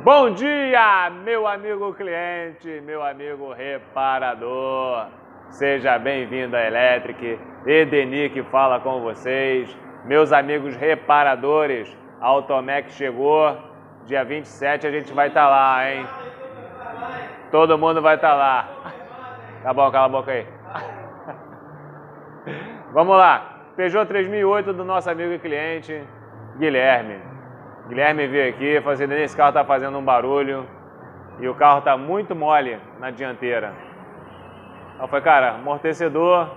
Bom dia, meu amigo cliente, meu amigo reparador. Seja bem-vindo à Electric. Edeni que fala com vocês. Meus amigos reparadores, a Automec chegou. Dia 27 a gente vai estar lá, hein? Todo mundo vai estar lá. Tá bom, cala a boca aí. Vamos lá. Peugeot 3008 do nosso amigo e cliente, Guilherme. Guilherme veio aqui, fazendo esse carro tá fazendo um barulho e o carro tá muito mole na dianteira. Eu falei, cara, amortecedor,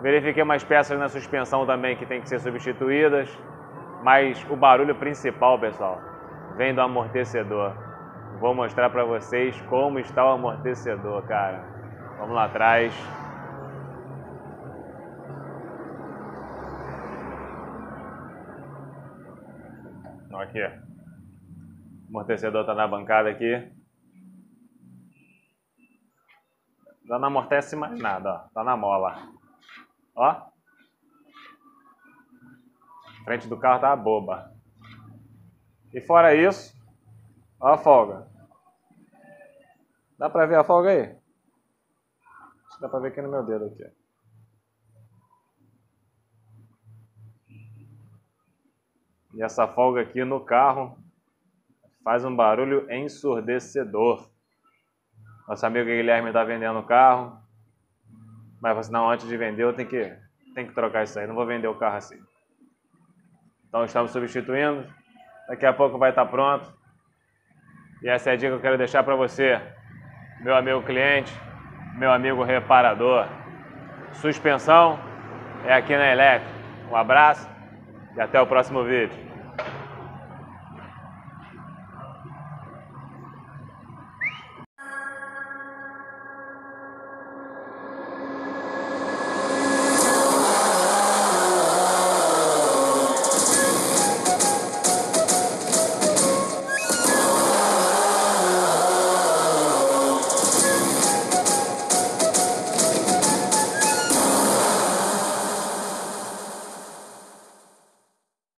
verifiquei umas peças na suspensão também que tem que ser substituídas, mas o barulho principal, pessoal, vem do amortecedor. Vou mostrar para vocês como está o amortecedor, cara. Vamos lá atrás. Aqui, o amortecedor tá na bancada aqui. Já não amortece mais nada, ó. Tá na mola. Ó. A frente do carro tá boba. E fora isso, ó a folga. Dá pra ver a folga aí? Dá pra ver aqui no meu dedo aqui. E essa folga aqui no carro faz um barulho ensurdecedor. Nosso amigo Guilherme está vendendo o carro, mas não, antes de vender eu tenho que trocar isso aí, não vou vender o carro assim. Então estamos substituindo, daqui a pouco vai estar pronto. E essa é a dica que eu quero deixar para você, meu amigo cliente, meu amigo reparador. Suspensão é aqui na Electric. Um abraço e até o próximo vídeo.